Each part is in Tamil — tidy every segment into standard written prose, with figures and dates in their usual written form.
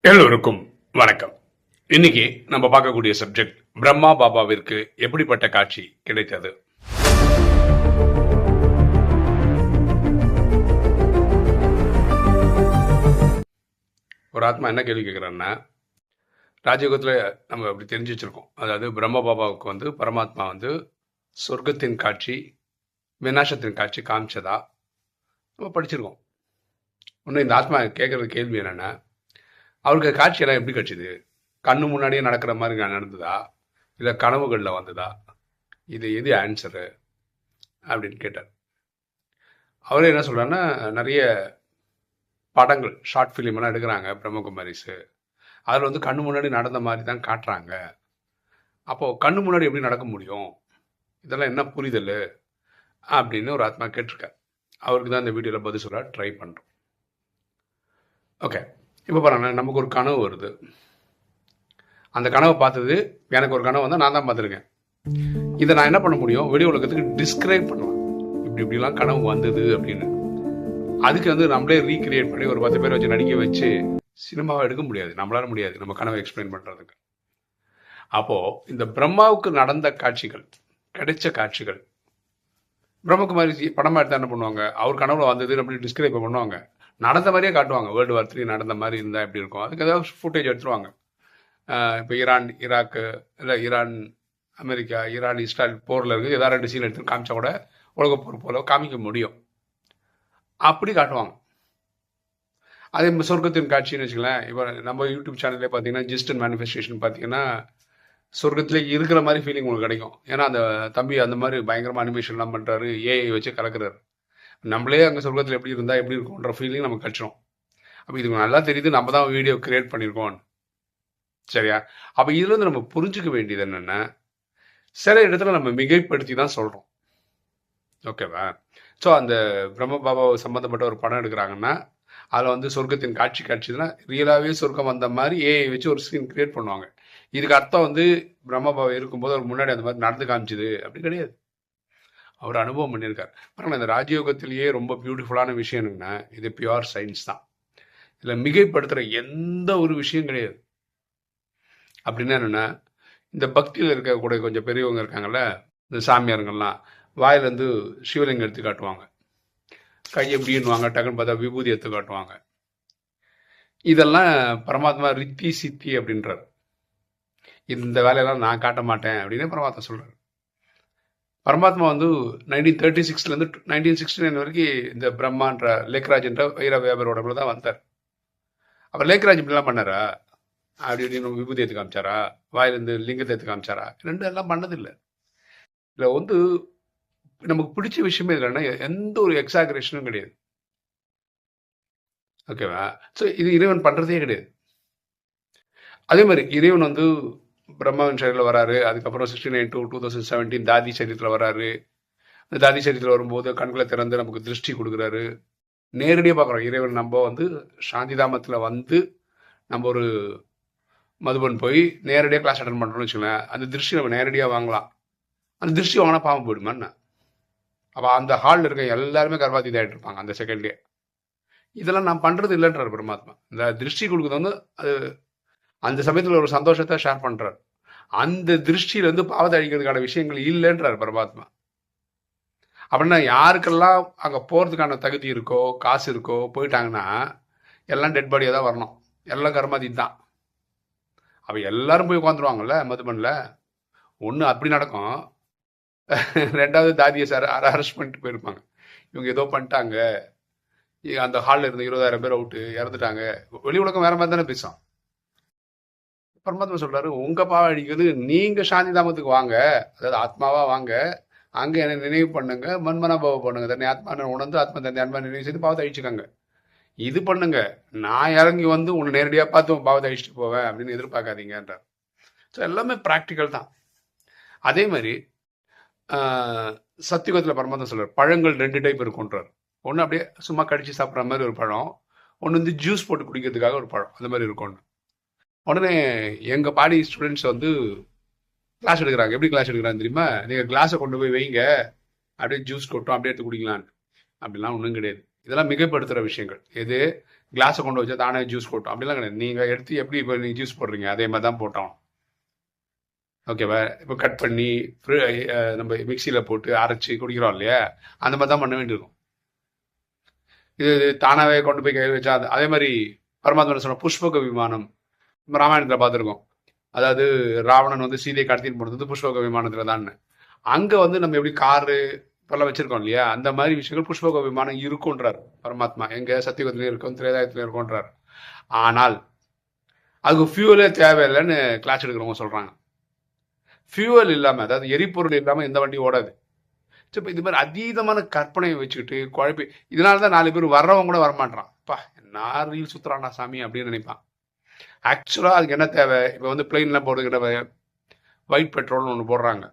எல்லோருக்கும் வணக்கம். இன்னைக்கு நம்ம பார்க்கக்கூடிய சப்ஜெக்ட் பிரம்மா பாபாவிற்கு எப்படிப்பட்ட காட்சி கிடைத்தது. ஒரு ஆத்மா என்ன கேள்வி கேட்குறான்னா, ராஜயோகத்தில் நம்ம அப்படி தெரிஞ்சு வச்சிருக்கோம். அதாவது பிரம்ம பாபாவுக்கு பரமாத்மா சொர்க்கத்தின் காட்சி, விநாசத்தின் காட்சி காமிச்சதா நம்ம படிச்சிருக்கோம். இன்னும் இந்த ஆத்மா கேட்குற கேள்வி என்னென்னா, அவருக்கு காட்சியெல்லாம் எப்படி கிடைச்சிது? கண்ணு முன்னாடியே நடக்கிற மாதிரி நடந்ததா, இல்லை கனவுகளில் வந்ததா? இது எது ஆன்சரு அப்படின்னு கேட்டார். அவரே என்ன சொல்கிறாருன்னா, நிறைய படங்கள் ஷார்ட் ஃபிலிம்லாம் எடுக்கிறாங்க பிரம்மகுமாரிஸு. அதில் கண்ணு முன்னாடி நடந்த மாதிரி தான் காட்டுறாங்க. அப்போது கண்ணு முன்னாடி எப்படி நடக்க முடியும்? இதெல்லாம் என்ன புரிதல் அப்படின்னு ஒரு ஆத்மா கேட்டிருக்கார். அவருக்கு தான் இந்த வீடியோவில் பதில் சொல்ல ட்ரை பண்ணுறோம். ஓகே, இப்போ பாருங்கள், நமக்கு ஒரு கனவு வருது. அந்த கனவை பார்த்தது, எனக்கு ஒரு கனவு வந்தால் நான் தான் பார்த்துருக்கேன். இதை நான் என்ன பண்ண முடியும்? வெளி உலகத்துக்கு டிஸ்கிரைப் பண்ணலாம், இப்படிலாம் கனவு வந்தது அப்படின்னு. அதுக்கு நம்மளே ரீக்ரியேட் பண்ணி ஒரு 10 பேர் வச்சு நடிக்க வச்சு சினிமாவை எடுக்க முடியாது, நம்மளால முடியாது நம்ம கனவை எக்ஸ்பிளைன் பண்ணுறதுக்கு. அப்போது இந்த பிரம்மாவுக்கு நடந்த காட்சிகள், கிடைச்ச காட்சிகள், பிரம்மகுமாரி படமாக எடுத்தால் என்ன பண்ணுவாங்க? அவர் கனவுல வந்தது அப்படின்னு டிஸ்கிரைப் பண்ணுவாங்க, நடந்த மாதிரியே காட்டுவாங்க. வேர்ல்டு வார் 3 நடந்த மாதிரி இருந்தால் எப்படி இருக்கும், அதுக்கு ஏதாவது ஃபுட்டேஜ் எடுத்துருவாங்க. இப்போ ஈரான் ஈராக்கு, இல்லை ஈரான் அமெரிக்கா, ஈரான் இஸ்ரேல் போரில் இருக்குது, ஏதாவது 2 சீன் எடுத்து காமிச்சா கூட உலக போர் போல காமிக்க முடியும். அப்படி காட்டுவாங்க. அதே சொர்க்கத்தின் காட்சின்னு வச்சுக்கலாம். இப்போ நம்ம யூடியூப் சேனல்லே பார்த்தீங்கன்னா ஜஸ்ட் அண்ட் மேனிஃபெஸ்டேஷன் பார்த்தீங்கன்னா சொர்க்கத்திலே இருக்கிற மாதிரி ஃபீலிங் உங்களுக்கு கிடைக்கும். ஏன்னா அந்த தம்பி அந்த மாதிரி பயங்கரமாக அனிமேஷன்லாம் பண்ணுறாரு, ஏஐ வச்சு கலக்குறாரு. நம்மளே அங்கே சொர்க்கத்தில் எப்படி இருந்தால் எப்படி இருக்கும்ன்ற ஃபீலிங் நமக்கு கழிச்சிடும். அப்போ இதுக்கு நல்லா தெரியுது நம்ம தான் வீடியோ கிரியேட் பண்ணியிருக்கோம், சரியா? அப்போ இதுலேருந்து நம்ம புரிஞ்சுக்க வேண்டியது என்னென்னா, சில இடத்துல நம்ம மிகைப்படுத்தி தான் சொல்கிறோம், ஓகேவா? ஸோ அந்த பிரம்ம பாபாவை சம்மந்தப்பட்ட ஒரு படம் எடுக்கிறாங்கன்னா அதில் சொர்க்கத்தின் காட்சிதுன்னா ரியலாகவே சொர்க்கம் வந்த மாதிரி ஏஐ வச்சு ஒரு ஸ்க்ரீன் கிரியேட் பண்ணுவாங்க. இதுக்கு அர்த்தம் பிரம்ம பாபா இருக்கும்போது அவர் முன்னாடி அந்த மாதிரி நடந்து காமிச்சுது அப்படி கிடையாது. அவர் அனுபவம் பண்ணியிருக்கார். பாருங்கள், இந்த ராஜயோகத்திலேயே ரொம்ப பியூட்டிஃபுல்லான விஷயம் என்னென்னா, இது பியூர் சயின்ஸ் தான். இதில் மிகைப்படுத்துகிற எந்த ஒரு விஷயம் கிடையாது. அப்படின்னா என்னென்னா, இந்த பக்தியில் இருக்கக்கூடிய கொஞ்சம் பெரியவங்க இருக்காங்கல்ல, இந்த சாமியாருங்கள்லாம் வாயிலேருந்து சிவலிங்கம் எடுத்து காட்டுவாங்க, கை எப்படின்னுவாங்க, டக்குன்னு பார்த்தா விபூதி எடுத்து காட்டுவாங்க. இதெல்லாம் பரமாத்மா ரித்தி சித்தி அப்படின்றார். இந்த வேலையெல்லாம் நான் காட்ட மாட்டேன் அப்படின்னு பரமாத்மா சொல்கிறார். பரமாத்மா 1936லேருந்து 1969 வரைக்கும் இந்த பிரம்மான்ற லேக்ராஜ் என்ற வைர வியாபாரோட தான் வந்தார். அவர் லேக்ராஜ் இப்படிலாம் பண்ணாரா? அப்படி இப்படின்னு விபூதி எடுத்து காமிச்சாரா? வாயிலிருந்து லிங்கத்தை எடுத்து காமிச்சாரா? ரெண்டு எல்லாம் பண்ணதில்லை. இதில் நமக்கு பிடிச்ச விஷயமே இல்லைன்னா எந்த ஒரு எக்ஸாகரேஷனும் கிடையாது, ஓகேவா? ஸோ இது இறைவன் பண்ணுறதே கிடையாது. அதே மாதிரி இறைவன் பிரம்மாவின் சரீரத்தில் வராரு. அதுக்கப்புறம் 69 to 2017 தாதி சரீரத்தில் வராரு. இந்த தாதி சரீரத்தில் வரும்போது கண்களை திறந்து நமக்கு திருஷ்டி கொடுக்குறாரு. நேரடியாக பார்க்குறோம் இறைவன். நம்ம சாந்திதாமத்தில் நம்ம ஒரு மதுபன் போய் நேரடியாக கிளாஸ் அட்டன் பண்ணுறோம்னு வச்சுக்கோங்களேன், அந்த திருஷ்டி நம்ம நேரடியாக வாங்கலாம். அந்த திருஷ்டி வாங்கினா பாவம் போயிடுமான்னு. அப்போ அந்த ஹாலில் இருக்க எல்லாருமே கர்ப்பாத்தி ஆகிட்டு இருப்பாங்க அந்த செகண்ட்லேயே. இதெல்லாம் நான் பண்ணுறது இல்லைன்றார் பரமாத்மா. இந்த திருஷ்டி கொடுக்குறது அது அந்த சமயத்தில் ஒரு சந்தோஷத்தை ஷேர் பண்ணுறார். அந்த திருஷ்டியிலேருந்து பாவத்தை அழிக்கிறதுக்கான விஷயங்கள் இல்லைன்றார் பரமாத்மா. அப்படின்னா யாருக்கெல்லாம் அங்கே போகிறதுக்கான தகுதி இருக்கோ, காசு இருக்கோ, போயிட்டாங்கன்னா எல்லாம் டெட் பாடியாக தான் வரணும், எல்லாம் கர்மாதி தான். அப்போ எல்லாரும் போய் உட்காந்துருவாங்கல்ல மதுபனில். ஒன்று அப்படி நடக்கும், ரெண்டாவது தாதியை சார் அரெஸ்ட் பண்ணிட்டு போயிருப்பாங்க. இவங்க ஏதோ பண்ணிட்டாங்க, அந்த ஹாலில் இருந்த 20,000 பேர் அவுட்டு, இறந்துட்டாங்க. வெளி உலகம் வேற மாதிரி தானே பேசும். பரமாத்மா சொல்றாரு, உங்க பாவம் அழிக்கிறது நீங்க சாந்தி தாமத்துக்கு வாங்க, அதாவது ஆத்மாவா வாங்க, அங்க என்னை நினைவு பண்ணுங்க, மன்மனாபாவம் பண்ணுங்க, தன்னை ஆத்மா உணர்ந்து ஆத்மா தன்னை ஆத்மா நினைவு செய்து பாவத்தை அழிச்சுக்காங்க. இது பண்ணுங்க, நான் இறங்கி உன்னை நேரடியாக பார்த்து உன் பாவத்தை அழிச்சிட்டு போவேன் அப்படின்னு எதிர்பார்க்காதீங்கன்றார். ஸோ எல்லாமே ப்ராக்டிக்கல் தான். அதே மாதிரி சத்தியுகத்தில் பரமாத்மா சொல்றார், பழங்கள் 2 டைப் இருக்குன்றார். ஒன்று அப்படியே சும்மா கடிச்சு சாப்பிட்ற மாதிரி ஒரு பழம், ஒன்று ஜூஸ் போட்டு குடிக்கிறதுக்காக ஒரு பழம், அந்த மாதிரி இருக்கும். உடனே எங்கள் பாடி ஸ்டூடெண்ட்ஸ் கிளாஸ் எடுக்கிறாங்க. எப்படி கிளாஸ் எடுக்கிறாங்க தெரியுமா? நீங்கள் கிளாஸை கொண்டு போய் வைங்க, அப்படியே ஜூஸ் கொட்டும், அப்படியே எடுத்து குடிக்கலான்னு. அப்படிலாம் ஒன்றும் கிடையாது. இதெல்லாம் மிகைப்படுத்துகிற விஷயங்கள். எது கிளாஸை கொண்டு வச்சா தானே ஜூஸ் போட்டோம் அப்படிலாம் கிடையாது. நீங்கள் எடுத்து எப்படி இப்போ நீங்கள் ஜூஸ் போடுறீங்க அதே மாதிரி தான் போட்டோம். ஓகேவா? இப்போ கட் பண்ணி நம்ம மிக்சியில் போட்டு அரைச்சி குடிக்கிறோம் இல்லையா, அந்த மாதிரி தான் பண்ண வேண்டியிருக்கும். இது தானாகவே கொண்டு போய் கை வச்சா அதே மாதிரி பரமாத்மா சொன்ன புஷ்பக விமானம் நம்ம ராமாயணத்தில் பார்த்துருக்கோம். அதாவது ராவணன் வந்து சீதையை கடத்தின்னு போனது புஷ்பக விமானத்தில் தான். அங்கே வந்து நம்ம எப்படி காரு இப்பெல்லாம் வச்சிருக்கோம் இல்லையா, அந்த மாதிரி விஷயங்கள் புஷ்பக விமானம் இருக்குன்றார் பரமாத்மா. எங்க சத்தியுகத்திலையும் இருக்கும், திரேதாயத்திலையும் இருக்கும்ன்றார். ஆனால் அதுக்கு ஃபியூவலே தேவையில்லைன்னு கிளாஸ் எடுக்கிறவங்க சொல்றாங்க. ஃபியூவல் இல்லாம, அதாவது எரிபொருள் இல்லாம எந்த வண்டி ஓடாது. இப்போ இது மாதிரி அதீதமான கற்பனையை வச்சுக்கிட்டு குழப்பி, இதனால தான் 4 பேர் வர்றவங்க கூட வரமாட்டான். பா என்ன ரீல் சுத்துறானா சாமி அப்படின்னு நினைப்பான். ஆக்சுவலாக அதுக்கு என்ன தேவை? இப்போ வந்து பிளெயின்லாம் போடுறதுக்கிட்ட ஒயிட் பெட்ரோல்னு ஒன்று போடுறாங்க,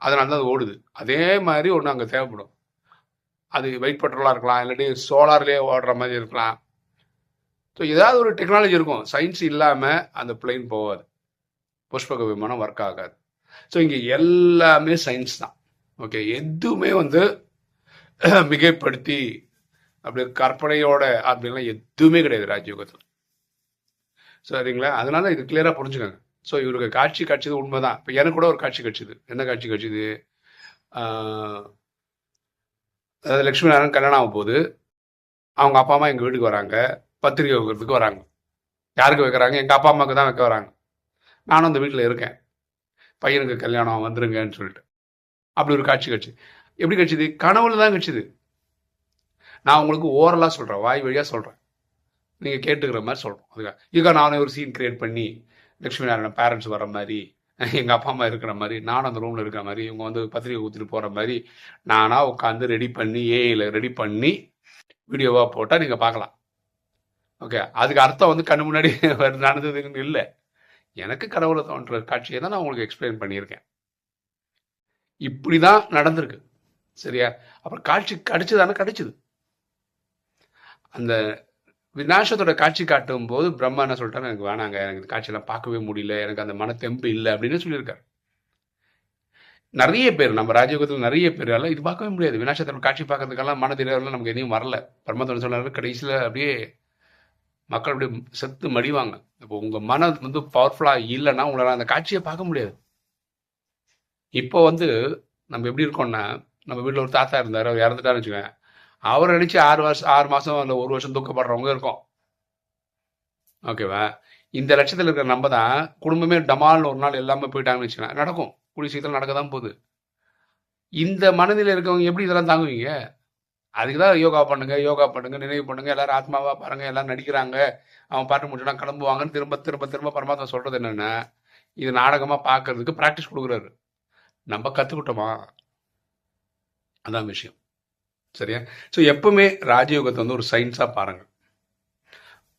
அதனால தான் அது ஓடுது. அதே மாதிரி ஒன்று அங்கே தேவைப்படும். அது ஒயிட் பெட்ரோலாக இருக்கலாம், இல்லாட்டி சோலார்லேயே ஓடுற மாதிரி இருக்கலாம். ஸோ ஏதாவது ஒரு டெக்னாலஜி இருக்கும். சயின்ஸ் இல்லாமல் அந்த பிளெயின் போகாது, புஷ்பக விமானம் ஒர்க் ஆகாது. ஸோ இங்கே எல்லாமே சயின்ஸ் தான். ஓகே, எதுவுமே வந்து மிகைப்படுத்தி அப்படி கற்பனையோட அப்படின்லாம் எதுவுமே கிடையாது ராஜயோகத்தில். சரிங்களா? அதனால இது கிளியராக புரிஞ்சுக்கோங்க. ஸோ இவருக்கு காட்சி காட்சிது உண்மைதான். இப்போ எனக்கு கூட ஒரு காட்சி கட்சிது. என்ன காட்சி கட்சிது? அதாவது லட்சுமி நாராயணன் கல்யாணம் ஆகும் போது அவங்க அப்பா அம்மா எங்கள் வீட்டுக்கு வராங்க, பத்திரிகை வைக்கிறதுக்கு வராங்க. யாருக்கு வைக்கிறாங்க? எங்கள் அப்பா அம்மாவுக்கு தான் வைக்க வராங்க. நானும் அந்த வீட்டில் இருக்கேன், பையனுக்கு கல்யாணம் வந்துருங்கன்னு சொல்லிட்டு. அப்படி ஒரு காட்சி கட்சி. எப்படி கட்சிது? கனவுல தான் கட்சிது. நான் உங்களுக்கு ஓரலாக சொல்கிறேன், வாய் வழியாக சொல்கிறேன், நீங்கள் கேட்டுக்கிற மாதிரி சொல்கிறோம். அதுக்காக இதுக்காக நானே ஒரு சீன் கிரியேட் பண்ணி லட்சுமி நாராயணன் பேரண்ட்ஸ் வர மாதிரி, எங்கள் அப்பா அம்மா இருக்கிற மாதிரி, நானும் அந்த ரூமில் இருக்கிற மாதிரி, இவங்க வந்து பத்திரிகை ஊற்றிட்டு போகிற மாதிரி நானாக உட்காந்து ரெடி பண்ணி ஏஐயில் ரெடி பண்ணி வீடியோவாக போட்டால் நீங்கள் பார்க்கலாம். ஓகே, அதுக்கு அர்த்தம் வந்து கண்ணு முன்னாடி நடந்ததுன்னு இல்லை. எனக்கு கடவுளை தோன்ற காட்சியை தான் நான் உங்களுக்கு எக்ஸ்பிளைன் பண்ணியிருக்கேன். இப்படி தான் நடந்திருக்கு. சரியா? அப்புறம் காட்சி கிடைச்சதானே கிடைச்சிது. அந்த விநாசத்தோட காட்சி காட்டும் போது பிரம்மா என்ன சொல்லிட்டாரு? எனக்கு வேணாங்க, எனக்கு இந்த காட்சியெல்லாம் பார்க்கவே முடியல, எனக்கு அந்த மன தெம்பு இல்லை அப்படின்னு சொல்லியிருக்காரு. நிறைய பேர் நம்ம ராஜயோகத்தில் நிறைய பேரால இது பார்க்கவே முடியாது. விநாசத்தோட காட்சி பார்க்கறதுக்கெல்லாம் மனதிரெல்லாம் நமக்கு எதையும் வரல. பரமாத்மா சொன்னாரு, கடைசியில் அப்படியே மக்கள் அப்படியே செத்து மடிவாங்க. இப்போ உங்கள் மனம் வந்து பவர்ஃபுல்லாக இல்லைன்னா உங்களால் அந்த காட்சியை பார்க்க முடியாது. இப்போ வந்து நம்ம எப்படி இருக்கோம்னா, நம்ம வீட்டில் ஒரு தாத்தா இருந்தார், அவர் இறந்துட்டாருன்னு வச்சுக்கோங்க, அவரை நினச்சி 6 மாதம் இல்லை 1 வருஷம் துக்கப்படுறவங்க இருக்கும். ஓகேவா? இந்த லட்சத்தில் இருக்கிற நம்ம தான் குடும்பமே டமால்னு ஒரு நாள் எல்லாமே போயிட்டாங்கன்னு வச்சுக்கோங்க, நடக்கும், கூடிய சீக்கிரம் நடக்க தான் போகுது. இந்த மனதில் இருக்கவங்க எப்படி இதெல்லாம் தாங்குவீங்க? அதுக்கு தான் யோகா பண்ணுங்க, நினைவு பண்ணுங்க, எல்லாரும் ஆத்மாவா பாருங்க, எல்லாரும் நடிக்கிறாங்க, அவன் பாட்டு முடிச்சுனா கிளம்புவாங்கன்னு திரும்ப திரும்ப திரும்ப பரமாத்மா சொல்றது என்னன்னா, இது நாடகமா பார்க்கறதுக்கு ப்ராக்டிஸ் கொடுக்குறாரு. நம்ம கற்றுக்கிட்டோமா? அதான் விஷயம். சரியா? ஸோ எப்பவுமே ராஜயோகத்தை வந்து ஒரு சயின்ஸாக பாருங்கள்.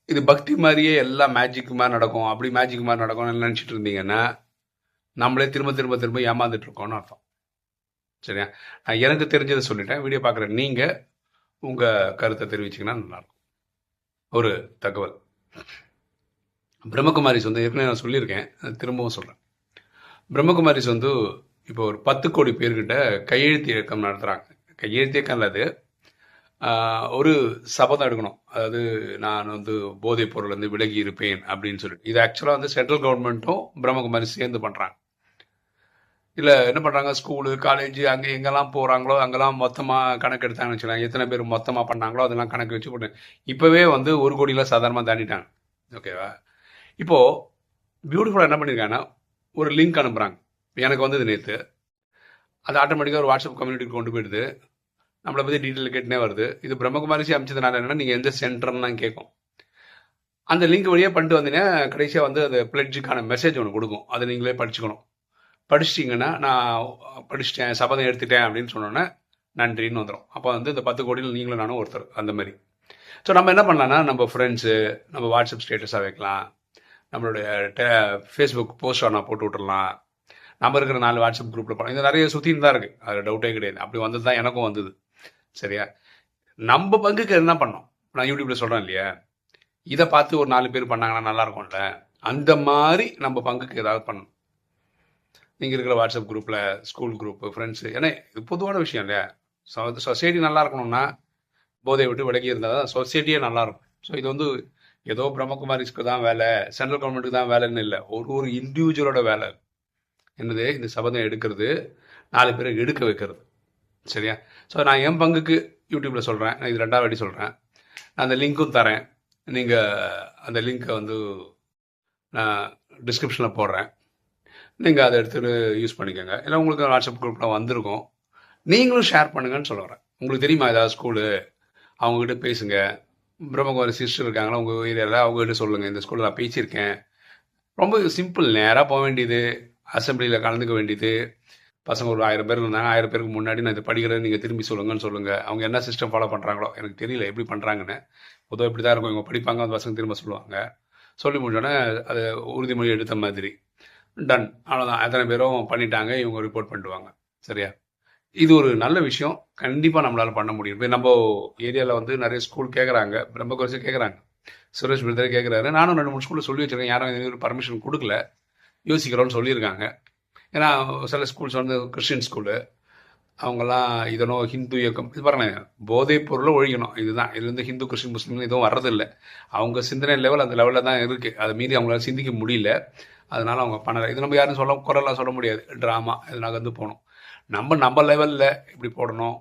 இது பக்தி மாதிரியே எல்லாம் மேஜிக் மாதிரி நடக்கும், அப்படி மேஜிக் மாதிரி நடக்கும்னு நினச்சிட்டு இருந்தீங்கன்னா நம்மளே திரும்ப திரும்ப திரும்ப ஏமாந்துட்டு இருக்கோம்னு அர்த்தம். சரியா? நான் எனக்கு தெரிஞ்சதை சொல்லிட்டேன். வீடியோ பார்க்குற நீங்கள் உங்கள் கருத்தை தெரிவிச்சிங்கன்னா நல்லாயிருக்கும். ஒரு தகவல், பிரம்மகுமாரிஸ் வந்து ஏற்கனவே நான் சொல்லியிருக்கேன், திரும்பவும் சொல்கிறேன். பிரம்மகுமாரிஸ் வந்து இப்போ ஒரு 10 கோடி பேர்கிட்ட கையெழுத்து இயக்கம் நடத்துகிறாங்க. கையெழுத்து இயக்கம் இல்லாது ஒரு சபதம் எடுக்கணும். அதாவது நான் வந்து போதைப் பொருள்லேருந்து விலகி இருப்பேன் அப்படின்னு சொல்லிட்டு. இது ஆக்சுவலாக வந்து சென்ட்ரல் கவர்மெண்ட்டும் பிரம்மகுமாரி சேர்ந்து பண்ணுறாங்க. இல்லை என்ன பண்ணுறாங்க, ஸ்கூலு காலேஜ் அங்கே எங்கெல்லாம் போகிறாங்களோ அங்கெல்லாம் மொத்தமாக கணக்கு எடுத்தாங்கன்னு வச்சுக்கலாம். எத்தனை பேர் மொத்தமாக பண்ணாங்களோ அதெல்லாம் கணக்கு வச்சு போட்டு இப்போவே வந்து 1 கோடியில் சாதாரணமாக தாண்டிட்டாங்க. ஓகேவா? இப்போது பியூட்டிஃபுல்லாக என்ன பண்ணியிருக்காங்கன்னா, ஒரு லிங்க் அனுப்புகிறாங்க. எனக்கு வந்தது நேற்று. அது ஆட்டோமேட்டிக்காக ஒரு வாட்ஸ்அப் கம்யூனிட்டிக்கு கொண்டு போயிடுது. நம்மளை பற்றி டீட்டெயில் கேட்டுனே வருது. இது பிரம்மகுமாரிசி அமைச்சதுனால என்னென்னா, நீங்கள் எந்த சென்டர்னு கேட்கும். அந்த லிங்க் வழியாக பண்ணிட்டு வந்தீங்கன்னா கடைசியாக வந்து அது பிளட்ஜுக்கான மெசேஜ் ஒன்று கொடுக்கும். அதை நீங்களே படிச்சுக்கணும். படிச்சிட்டிங்கன்னா நான் படிச்சிட்டேன், சபதம் எடுத்துட்டேன் அப்படின்னு சொன்னோன்னே நன்றின்னு வந்துடும். அப்போ வந்து இந்த 10 கோடியில் நீங்களும் நானும் ஒருத்தர் அந்த மாதிரி. ஸோ நம்ம என்ன பண்ணலான்னா, நம்ம ஃப்ரெண்ட்ஸு நம்ம வாட்ஸ்அப் ஸ்டேட்டஸாக வைக்கலாம், நம்மளுடைய ஃபேஸ்புக் போஸ்ட் நான் போட்டு விட்டுடலாம், நம்ம இருக்கிற 4 வாட்ஸ்அப் குரூப்பில் போகலாம். இது நிறைய சுற்றின்னு தான் இருக்குது, அது டவுட்டே கிடையாது. அப்படி வந்தது தான் எனக்கும் வந்தது. சரியா? நம்ம பங்குக்கு என்ன பண்ணோம்? நான் யூடியூப்ல சொல்கிறேன் இல்லையா, இதை பார்த்து ஒரு 4 பேர் பண்ணாங்கன்னா நல்லா இருக்கும்ல, அந்த மாதிரி நம்ம பங்குக்கு ஏதாவது பண்ணணும். நீங்கள் இருக்கிற வாட்ஸ்அப் குரூப்பில், ஸ்கூல் குரூப்பு, ஃப்ரெண்ட்ஸு, ஏன்னா இது பொதுவான விஷயம் இல்லையா? சொசைட்டி நல்லா இருக்கணும்னா போதையை விட்டு விலகி இருந்தால் தான் சொசைட்டியே நல்லாயிருக்கும். ஸோ இது வந்து ஏதோ பிரம்மகுமாரிஸ்க்கு தான் வேலை, சென்ட்ரல் கவர்மெண்ட்டுக்கு தான் வேலைன்னு இல்லை, ஒரு இண்டிவிஜுவலோட வேலை. என்னது, இந்த சபதம் எடுக்கிறது, 4 பேரை எடுக்க வைக்கிறது. சரியா? ஸோ நான் என் பங்குக்கு யூடியூப்பில் சொல்கிறேன், நான் இது 2வது வாட்டி சொல்கிறேன். நான் அந்த லிங்க்கும் தரேன். நீங்கள் அந்த லிங்க்கை வந்து நான் டிஸ்கிரிப்ஷனில் போடுறேன். நீங்கள் அதை எடுத்துகிட்டு யூஸ் பண்ணிக்கோங்க. இல்லை உங்களுக்கு வாட்ஸ்அப் குரூப்பில் வந்திருக்கும், நீங்களும் ஷேர் பண்ணுங்கன்னு சொல்ல வரேன். உங்களுக்கு தெரியுமா ஏதாவது ஸ்கூலு, அவங்ககிட்ட பேசுங்க. பிரம்மகுமாரி சிஸ்டர் இருக்காங்களா உங்கள் ஏரியாவில், அவங்ககிட்ட சொல்லுங்கள், இந்த ஸ்கூலில் நான் பேசியிருக்கேன். ரொம்ப சிம்பிள். நேராக போக வேண்டியது, அசம்பிளியில் கலந்துக்க வேண்டியது. பசங்க ஒரு 1000 பேர் இருந்தாங்க, 1000 பேருக்கு முன்னாடி நான் இதை படிக்கிறேன், நீங்கள் திரும்பி சொல்லுங்கன்னு சொல்லுங்கள். அவங்க என்ன சிஸ்டம் ஃபாலோ பண்ணுறாங்களோ எனக்கு தெரியல எப்படி பண்ணுறாங்கன்னு. பொதுவாக இப்படி தான் இருக்கும், இவங்க படிப்பாங்க, அந்த பசங்க திரும்ப சொல்லுவாங்க. சொல்லி முடிஞ்சோடனே அது உறுதிமொழி எடுத்த மாதிரி டன், அவ்வளோதான். எத்தனை பேரும் பண்ணிட்டாங்க, இவங்க ரிப்போர்ட் பண்ணிடுவாங்க. சரியா? இது ஒரு நல்ல விஷயம், கண்டிப்பாக நம்மளால் பண்ண முடியும். இப்போ நம்ம ஏரியாவில் வந்து நிறைய ஸ்கூல் கேட்குறாங்க, பிரம்மகுமாரி கேட்குறாங்க, சுரேஷ் பிரதர் கேட்குறாரு. நானும் 2-3 ஸ்கூலில் சொல்லி வச்சுருக்கேன், யாரும் எதுவும் பர்மிஷன் கொடுக்கல, யோசிக்கிறோன்னு சொல்லியிருக்காங்க. ஏன்னா சில ஸ்கூல்ஸ் வந்து கிறிஸ்டின் ஸ்கூலு, அவங்கெல்லாம் இதனோ ஹிந்து இயக்கம், இது பாருங்க, போதைப் பொருளை ஒழிக்கணும், இதுதான். இது வந்து ஹிந்து கிறிஸ்டின் முஸ்லீம் எதுவும் வர்றதில்லை. அவங்க சிந்தனை லெவல் அந்த லெவலில் தான் இருக்குது, அதை மீறி அவங்களால சிந்திக்க முடியல, அதனால் அவங்க பண்ணலை. இது நம்ம யாரும் குரலாக சொல்ல முடியாது, ட்ராமா இது நகர்ந்து போகணும். நம்ம லெவலில் இப்படி போடணும்,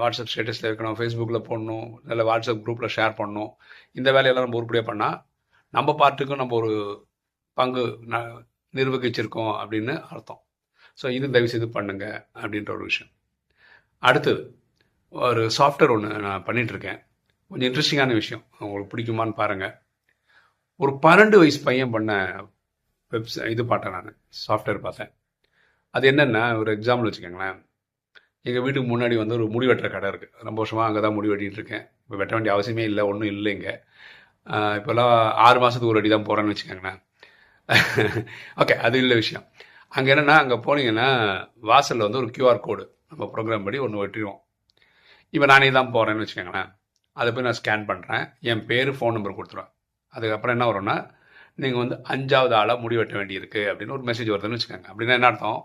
வாட்ஸ்அப் ஸ்டேட்டஸில் வைக்கணும், ஃபேஸ்புக்கில் போடணும், இல்லை வாட்ஸ்அப் குரூப்பில் ஷேர் பண்ணணும். இந்த வேலையெல்லாம் நம்ம உருப்படியாக பண்ணால் நம்ம பார்ட்டுக்கும் நம்ம ஒரு பங்கு நிர்வகிச்சிருக்கோம் அப்படின்னு அர்த்தம். ஸோ இது தயவுசெய்து பண்ணுங்க அப்படின்ற ஒரு விஷயம். அடுத்தது ஒரு சாஃப்ட்வேர் ஒன்று நான் பண்ணிகிட்ருக்கேன், கொஞ்சம் இன்ட்ரெஸ்டிங்கான விஷயம், உங்களுக்கு பிடிக்குமான்னு பாருங்கள். ஒரு 12 வயசு பையன் பண்ண இது பார்த்தேன், நான் சாஃப்ட்வேர் பார்த்தேன். அது என்னென்னா, ஒரு எக்ஸாம்பிள் வச்சுக்கோங்களேன். எங்கள் வீட்டுக்கு முன்னாடி வந்து ஒரு முடி வெட்டுற கடை இருக்குது, ரொம்ப வருஷமாக அங்கே தான் முடி வெட்டிகிட்டு இருக்கேன். இப்போ வெட்ட வேண்டிய அவசியமே இல்லை, ஒன்றும் இல்லைங்க. இப்போல்லாம் 6 மாதத்துக்கு ஒரு அடி தான் போகிறேன்னு வச்சுக்கோங்களேன். ஓகே, அது இல்லை விஷயம். அங்கே என்னென்னா, அங்கே போனீங்கன்னா வாசலில் வந்து ஒரு QR கோடு நம்ம ப்ரோக்ராம் படி ஒன்று வெட்டிடுவோம். இப்போ நானே தான் போகிறேன்னு வச்சுக்கோங்களேன். அதை போய் நான் ஸ்கேன் பண்ணுறேன், என் பேர், ஃபோன் நம்பர் கொடுத்துருவேன். அதுக்கப்புறம் என்ன வரும்னா, நீங்கள் வந்து 5வது ஆளாக முடி வெட்ட வேண்டியிருக்கு அப்படின்னு ஒரு மெசேஜ் வருதுன்னு வச்சுக்கோங்க. அப்படின்னா என்ன அர்த்தம்,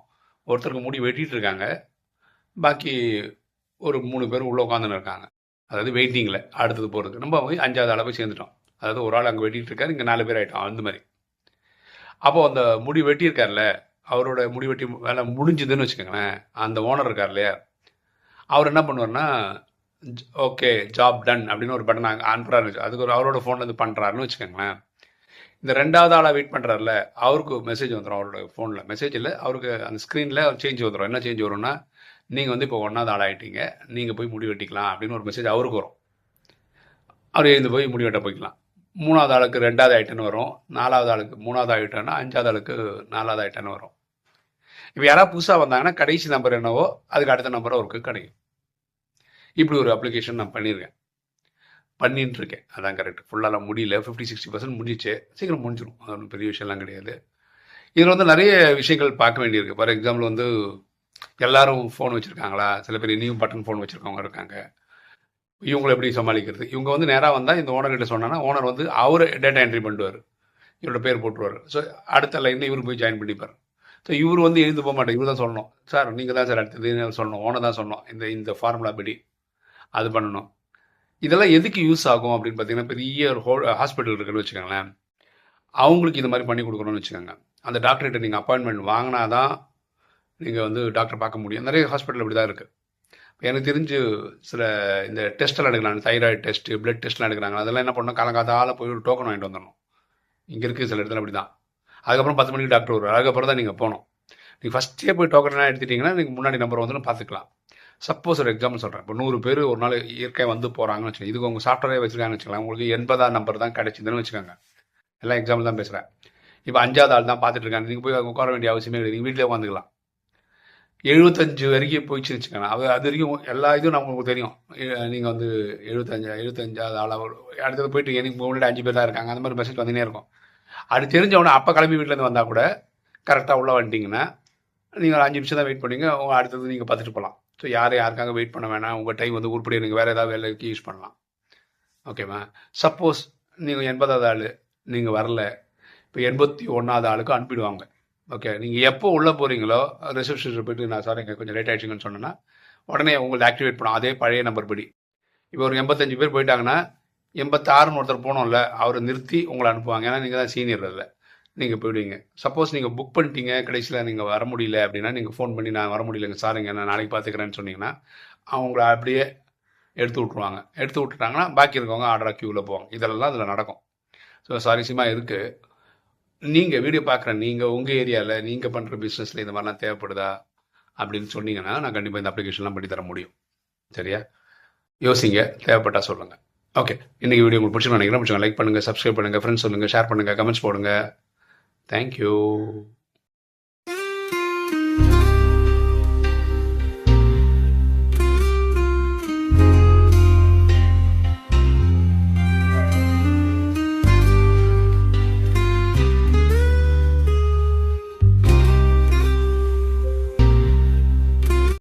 ஒருத்தருக்கு முடி வெட்டிகிட்டு இருக்காங்க, பாக்கி ஒரு 3 பேர் உள்ளே உட்காந்துன்னு இருக்காங்க, அதாவது வெயிட்டிங்கில் அடுத்தது போகிறதுக்கு. நம்ம போய் 5வது ஆளாக போய் சேர்ந்துட்டோம். அதாவது ஒரு ஆள் அங்கே வெட்டிகிட்டு இருக்காரு, இங்கே 4 பேர் ஆகிட்டோம், அந்த மாதிரி. அப்போது அந்த முடி வெட்டியிருக்கார்ல, அவரோட முடி வெட்டி வேலை முடிஞ்சுதுன்னு வச்சுக்கோங்களேன். அந்த ஓனர் இருக்கார் இல்லையா, அவர் என்ன பண்ணுவார்னா, ஓகே ஜாப் டன் அப்படின்னு ஒரு பட்டன் அனுப்புறாரு, அதுக்கு ஒரு அவரோட ஃபோன்லேருந்து பண்ணுறாருன்னு வச்சுக்கோங்களேன். இந்த 2வது ஆளாக வெயிட் பண்ணுறாருல, அவருக்கு மெசேஜ் வந்துடும், அவரோட ஃபோனில் மெசேஜ் இல்லை, அவருக்கு அந்த ஸ்க்ரீனில் சேஞ்ச் வந்துடும். என்ன சேஞ்ச் வரும்னா, நீங்கள் வந்து இப்போ 1வது ஆள் ஆகிட்டீங்க, நீங்கள் போய் முடி வெட்டிக்கலாம் அப்படின்னு ஒரு மெசேஜ் அவருக்கு வரும். அவர் எழுந்து போய் முடி வெட்ட போய்க்கலாம். 3வது ஆளுக்கு 2வது ஆகிட்டேன்னு வரும், 4வது ஆளுக்கு 3வது ஆகிட்டேன்னா 5வது ஆளுக்கு 4வது ஆகிட்டேன்னு வரும். இப்போ யாராவது புதுசாக வந்தாங்கன்னா கடைசி நம்பர் என்னவோ அதுக்கு அடுத்த நம்பர் அவருக்கு கிடைக்கும். இப்படி ஒரு அப்ளிகேஷன் நான் பண்ணிட்டு இருக்கேன். அதான் கரெக்ட். ஃபுல்லாக முடியல, 50-60% முடிஞ்சிச்சு, சீக்கிரம் முடிஞ்சிடும், அது ஒன்றும் பெரிய விஷயம்லாம் கிடையாது. இதில் வந்து நிறைய விஷயங்கள் பார்க்க வேண்டியிருக்கு. ஃபார் எக்ஸாம்பிள் வந்து எல்லாரும் ஃபோன் வச்சுருக்காங்களா, சில பேர் இனியும் பட்டன் ஃபோன் வச்சுருக்கவங்க இருக்காங்க, இவங்களை எப்படி சமாளிக்கிறது. இவங்க வந்து நேராக வந்தால் இந்த ஓனர்கிட்ட சொன்னாங்கன்னா ஓனர் வந்து அவர் டேட்டா என்ட்ரி பண்ணுவார், இவரோட பேர் போட்டுருவார். ஸோ அடுத்த லைனில் இவர் போய் ஜாயின் பண்ணிப்பார். ஸோ இவர் வந்து எழுந்து போக மாட்டார், இவர் தான் சொல்லணும், சார் நீங்கள் தான் சார் அடுத்தது சொல்லணும், ஓனர் தான் சொல்லணும், இந்த ஃபார்முலா படி அது பண்ணணும். இதெல்லாம் எதுக்கு யூஸ் ஆகும் அப்படின்னு பார்த்தீங்கன்னா, பெரிய ஒரு ஹாஸ்பிட்டல் இருக்குன்னு வச்சுக்கோங்களேன், அவங்களுக்கு இந்த மாதிரி பண்ணி கொடுக்கணும்னு வச்சுக்கோங்க. அந்த டாக்டர்கிட்ட நீங்கள் அப்பாயின்மெண்ட் வாங்கினா தான் நீங்கள் வந்து டாக்டர் பார்க்க முடியும். நிறைய ஹாஸ்பிட்டல் அப்படி தான் இருக்குது. எனக்கு தெரிஞ்சு சில இந்த டெஸ்ட்டெல்லாம் எடுக்கிறாங்க, தைராய்டு டெஸ்ட்டு, பிளட் டெஸ்ட்லாம் எடுக்கிறாங்க. அதெல்லாம் என்ன பண்ணணும், காலங்காத்தால போய் ஒரு டோக்கன் வாங்கிட்டு வந்துடணும். இங்கே இருக்குது சில இடத்துல அப்படி தான். அதுக்கப்புறம் 10 மணிக்கு டாக்டர் வருவார், அதுக்கப்புறம் தான் நீங்கள் போகணும். நீங்கள் ஃபஸ்ட்டே போய் டோக்கன்லாம் எடுத்துட்டிங்கன்னா நீங்கள் முன்னாடி நம்பர் வந்து பார்த்துக்கலாம். சப்போஸ் ஒரு எக்ஸாம்பிள் சொல்கிறேன், இப்போ 100 பேர் ஒரு நாள் இயற்கையாக வந்து போகிறாங்கன்னு வச்சுக்கோங்க, இதுக்கு உங்கள் சாஃப்ட்வேரே வச்சுருக்காங்கன்னு வச்சுக்கலாம், உங்களுக்கு 80ஆம் நம்பர் தான் கிடைச்சிதுன்னு வச்சுக்கோங்க. எல்லாம் எக்ஸாம்பிள் தான் பேசுகிறேன். இப்போ 5வது ஆள் தான் பார்த்துட்டு இருக்காங்க, நீங்கள் போய் உட்கார வேண்டிய அவசியமே கிடையாது, நீங்கள் வீட்டிலே உட்காந்துக்கலாம். 75 வரைக்கும் போயிடுச்சு வச்சுக்கோங்க, அது வரைக்கும் எல்லா இதுவும் நமக்கு தெரியும். நீங்கள் வந்து 75வது ஆளாக அடுத்தது போயிட்டு எனக்கு முன்னாடி 5 பேர் தான் இருக்காங்க, அந்த மாதிரி மெசேஜ் வந்துனே இருக்கும். அது தெரிஞ்சவொடனே அப்போ கிளம்பி வீட்டிலேருந்து வந்தால் கூட கரெக்டாக உள்ளே வந்துட்டிங்கன்னா நீங்கள் 5 நிமிஷம் தான் வெயிட் பண்ணுவீங்க, அடுத்தது நீங்கள் பார்த்துட்டு போகலாம். ஸோ யாருக்காக வெயிட் பண்ண வேணாம், உங்கள் டைம் வந்து உருப்படியாக நீங்கள் வேறு ஏதாவது வேலைக்கு யூஸ் பண்ணலாம். ஓகேவா? சப்போஸ் நீங்கள் 80வது ஆள் நீங்கள் வரல, இப்போ 81வது ஆளுக்கு அனுப்பிடுவாங்க. ஓகே, நீங்கள் எப்போ உள்ளே போகிறீங்களோ ரிசப்ஷனில் போய்ட்டு நான் சார் இங்கே கொஞ்சம் லேட் ஆகிடுச்சிங்கன்னு சொன்னேன்னா உடனே உங்களுக்கு ஆக்டிவேட் பண்ணும், அதே பழைய நம்பர் படி இப்போ ஒரு 85 பேர் போயிட்டாங்கன்னா 86ன்னு ஒருத்தர் போனோம்ல, அவரை நிறுத்தி உங்களை அனுப்புவாங்க. ஏன்னா நீங்கள் தான் சீனியர் அதில். நீங்கள் போயிடுவீங்க. சப்போஸ் நீங்கள் புக் பண்ணிட்டீங்க, கடைசியில் நீங்கள் வர முடியல அப்படின்னா, நீங்கள் ஃபோன் பண்ணி நான் வர முடியலங்க சாருங்க, நான் நாளைக்கு பார்த்துக்கிறேன்னு சொன்னீங்கன்னா, அவங்கள அப்படியே எடுத்து விட்ருவாங்க. எடுத்து விட்டுட்டாங்கன்னா பாக்கி இருக்கவங்க ஆர்டராக க்யூவில் போவாங்க. இதெல்லாம் அதில் நடக்கும். ஸோ சுவாரஸ்யமாக இருக்குது. நீங்கள் வீடியோ பார்க்குற நீங்கள் உங்கள் ஏரியாவில் நீங்கள் பண்ணுற பிஸ்னஸில் இந்த மாதிரிலாம் தேவைப்படுதா அப்படின்னு சொன்னீங்கன்னா, நான் கண்டிப்பாக இந்த அப்ளிகேஷன்லாம் பண்ணி தர முடியும். சரியா? யோசிங்க, தேவைப்பட்டா சொல்லுங்கள். ஓகே, இன்றைக்கி வீடியோ உங்களுக்கு பிடிச்சிருக்கோம் நினைக்கிறேன். பிடிச்சவங்க லைக் பண்ணுங்கள், சப்ஸ்கிரைப் பண்ணுங்கள், ஃப்ரெண்ட்ஸ் சொல்லுங்கள், ஷேர் பண்ணுங்கள், கமெண்ட்ஸ் போடுங்க. தேங்க்யூ.